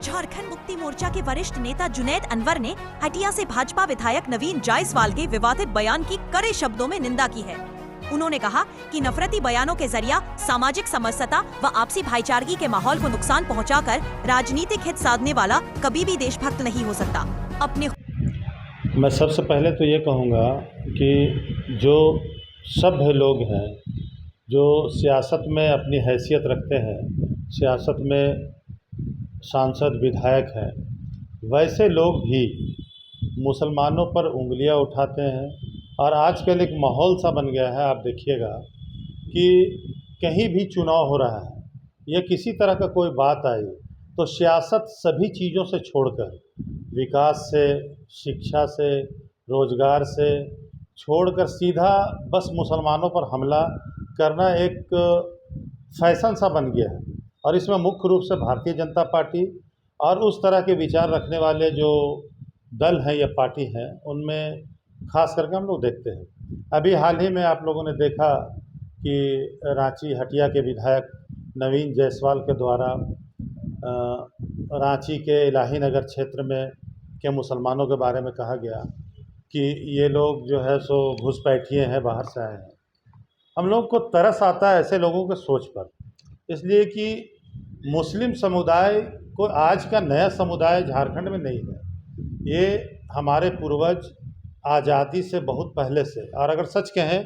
झारखंड मुक्ति मोर्चा के वरिष्ठ नेता जुनैद अनवर ने हटिया से भाजपा विधायक नवीन जायसवाल के विवादित बयान की कड़े शब्दों में निंदा की है। उन्होंने कहा कि नफरती बयानों के जरिए सामाजिक समरसता व आपसी भाईचारगी के माहौल को नुकसान पहुंचाकर राजनीतिक हित साधने वाला कभी भी देशभक्त नहीं हो सकता। मैं सबसे पहले तो ये कहूँगा कि जो सभ्य लोग हैं, जो सियासत में अपनी हैसियत रखते हैं, सियासत में सांसद विधायक हैं, वैसे लोग भी मुसलमानों पर उंगलियां उठाते हैं। और आजकल एक माहौल सा बन गया है, आप देखिएगा कि कहीं भी चुनाव हो रहा है या किसी तरह का कोई बात आई तो सियासत सभी चीज़ों से छोड़कर, विकास से, शिक्षा से, रोज़गार से छोड़कर सीधा बस मुसलमानों पर हमला करना एक फैशन सा बन गया है। और इसमें मुख्य रूप से भारतीय जनता पार्टी और उस तरह के विचार रखने वाले जो दल हैं या पार्टी हैं, उनमें खास करके हम लोग देखते हैं। अभी हाल ही में आप लोगों ने देखा कि रांची हटिया के विधायक नवीन जायसवाल के द्वारा रांची के इलाही नगर क्षेत्र में के मुसलमानों के बारे में कहा गया कि ये लोग जो है सो घुसपैठिए हैं, बाहर से आए हैं। हम लोग को तरस आता है ऐसे लोगों के सोच पर, इसलिए कि मुस्लिम समुदाय को आज का नया समुदाय झारखंड में नहीं है। ये हमारे पूर्वज आज़ादी से बहुत पहले से, और अगर सच कहें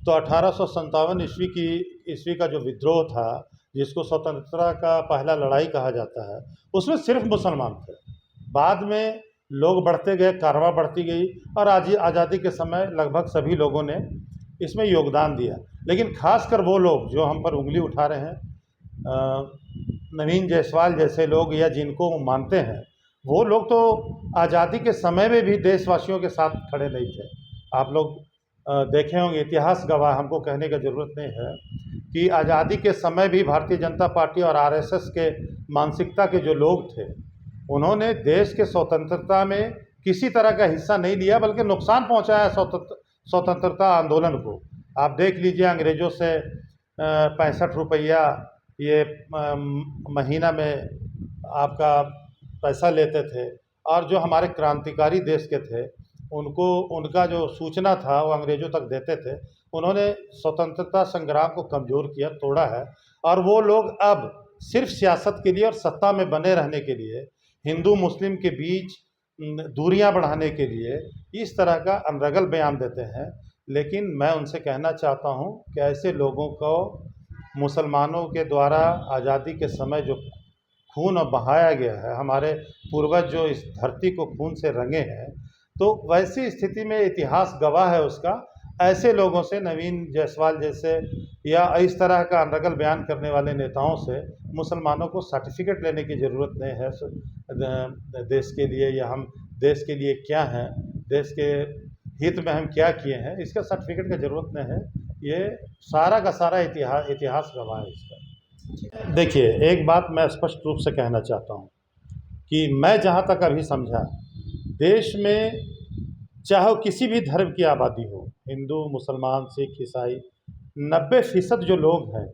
तो 1857 ईस्वी का जो विद्रोह था, जिसको स्वतंत्रता का पहला लड़ाई कहा जाता है, उसमें सिर्फ मुसलमान थे। बाद में लोग बढ़ते गए, कारवां बढ़ती गई और आज आज़ादी के समय लगभग सभी लोगों ने इसमें योगदान दिया। लेकिन खासकर वो लोग जो हम पर उंगली उठा रहे हैं, नवीन जायसवाल जैसे लोग या जिनको वो मानते हैं, वो लोग तो आज़ादी के समय में भी देशवासियों के साथ खड़े नहीं थे। आप लोग देखे होंगे, इतिहास गवाह, हमको कहने की ज़रूरत नहीं है कि आज़ादी के समय भी भारतीय जनता पार्टी और आरएसएस के मानसिकता के जो लोग थे, उन्होंने देश के स्वतंत्रता में किसी तरह का हिस्सा नहीं लिया, बल्कि नुकसान पहुंचाया स्वतंत्रता आंदोलन को। आप देख लीजिए, अंग्रेज़ों से 65 रुपया ये महीना में आपका पैसा लेते थे, और जो हमारे क्रांतिकारी देश के थे उनको उनका जो सूचना था वो अंग्रेज़ों तक देते थे। उन्होंने स्वतंत्रता संग्राम को कमज़ोर किया, तोड़ा है। और वो लोग अब सिर्फ सियासत के लिए और सत्ता में बने रहने के लिए, हिंदू मुस्लिम के बीच दूरियां बढ़ाने के लिए इस तरह का अनर्गल बयान देते हैं। लेकिन मैं उनसे कहना चाहता हूं कि ऐसे लोगों को मुसलमानों के द्वारा आज़ादी के समय जो खून बहाया गया है, हमारे पूर्वज जो इस धरती को खून से रंगे हैं, तो वैसी स्थिति में इतिहास गवाह है उसका। ऐसे लोगों से, नवीन जायसवाल जैसे या इस तरह का अनर्गल बयान करने वाले नेताओं से मुसलमानों को सर्टिफिकेट लेने की ज़रूरत नहीं है देश के लिए, या हम देश के लिए क्या हैं, देश के हित में हम क्या किए हैं, इसका सर्टिफिकेट की ज़रूरत नहीं है। ये सारा का सारा इतिहास गवाह है इसका। देखिए, एक बात मैं स्पष्ट रूप से कहना चाहता हूँ कि मैं जहाँ तक अभी समझा, देश में चाहे किसी भी धर्म की आबादी हो, हिंदू, मुसलमान, सिख, ईसाई, 90% जो लोग हैं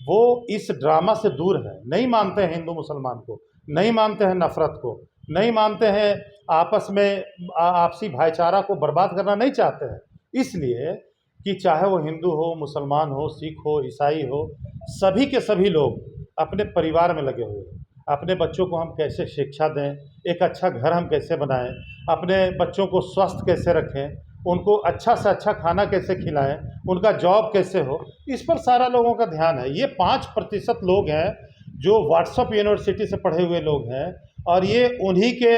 वो इस ड्रामा से दूर हैं। नहीं मानते हैं हिंदू मुसलमान को, नहीं मानते हैं नफ़रत को, नहीं मानते हैं आपस में आपसी भाईचारा को बर्बाद करना नहीं चाहते हैं। इसलिए कि चाहे वो हिंदू हो, मुसलमान हो, सिख हो, ईसाई हो, सभी के सभी लोग अपने परिवार में लगे हुए हैं। अपने बच्चों को हम कैसे शिक्षा दें, एक अच्छा घर हम कैसे बनाएं, अपने बच्चों को स्वस्थ कैसे रखें, उनको अच्छा से अच्छा खाना कैसे खिलाएं, उनका जॉब कैसे हो, इस पर सारा लोगों का ध्यान है। ये 5% लोग हैं जो व्हाट्सएप यूनिवर्सिटी से पढ़े हुए लोग हैं, और ये उन्हीं के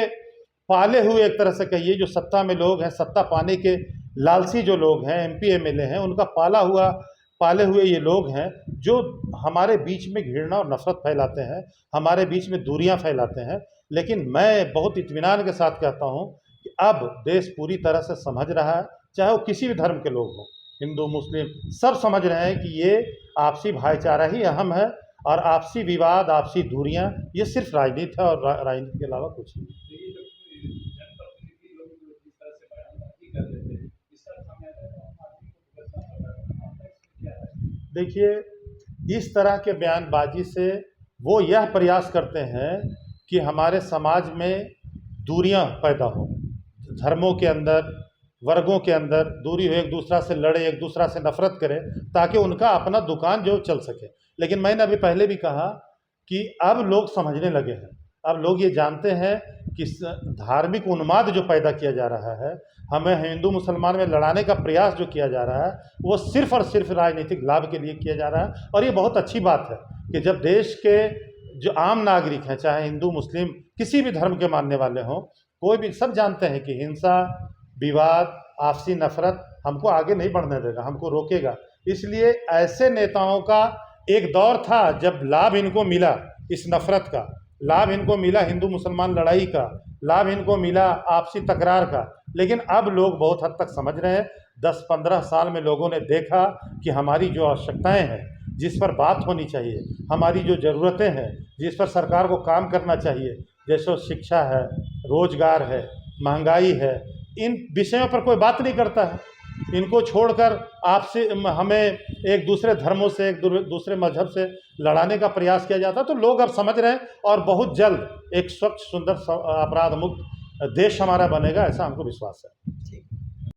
पाले हुए, एक तरह से कहिए, जो सत्ता में लोग हैं, सत्ता पाने के लालची जो लोग हैं, एमपी एमएलए हैं, उनका पाले हुए ये लोग हैं जो हमारे बीच में घृणा और नफरत फैलाते हैं, हमारे बीच में दूरियां फैलाते हैं। लेकिन मैं बहुत इत्मीनान के साथ कहता हूं कि अब देश पूरी तरह से समझ रहा है, चाहे वो किसी भी धर्म के लोग हों, हिंदू मुस्लिम, सब समझ रहे हैं कि ये आपसी भाईचारा ही अहम है, और आपसी विवाद, आपसी दूरियां, ये सिर्फ राजनीति है और राजनीति के अलावा कुछ नहीं। देखिए, इस तरह के बयानबाजी से वो यह प्रयास करते हैं कि हमारे समाज में दूरियां पैदा हो, धर्मों के अंदर, वर्गों के अंदर दूरी हो, एक दूसरा से लड़े, एक दूसरा से नफरत करे, ताकि उनका अपना दुकान जो चल सके। लेकिन मैंने अभी पहले भी कहा कि अब लोग समझने लगे हैं, अब लोग ये जानते हैं कि धार्मिक उन्माद जो पैदा किया जा रहा है, हमें हिंदू मुसलमान में लड़ाने का प्रयास जो किया जा रहा है, वो सिर्फ और सिर्फ राजनीतिक लाभ के लिए किया जा रहा है। और ये बहुत अच्छी बात है कि जब देश के जो आम नागरिक हैं, चाहे हिंदू मुस्लिम किसी भी धर्म के मानने वाले हों, कोई भी, सब जानते हैं कि हिंसा, विवाद, आपसी नफरत हमको आगे नहीं बढ़ने देगा, हमको रोकेगा। इसलिए ऐसे नेताओं का एक दौर था जब लाभ इनको मिला, इस नफरत का लाभ इनको मिला, हिंदू मुसलमान लड़ाई का लाभ इनको मिला, आपसी तकरार का। लेकिन अब लोग बहुत हद तक समझ रहे हैं। 10-15 साल में लोगों ने देखा कि हमारी जो आवश्यकताएं हैं, जिस पर बात होनी चाहिए, हमारी जो ज़रूरतें हैं, जिस पर सरकार को काम करना चाहिए, जैसे शिक्षा है, रोजगार है, महंगाई है, इन विषयों पर कोई बात नहीं करता है। इनको छोड़कर आपसे हमें एक दूसरे धर्मों से, एक दूसरे मजहब से लड़ाने का प्रयास किया जाता है। तो लोग अब समझ रहे हैं और बहुत जल्द एक स्वच्छ, सुंदर, अपराध मुक्त देश हमारा बनेगा, ऐसा हमको विश्वास है।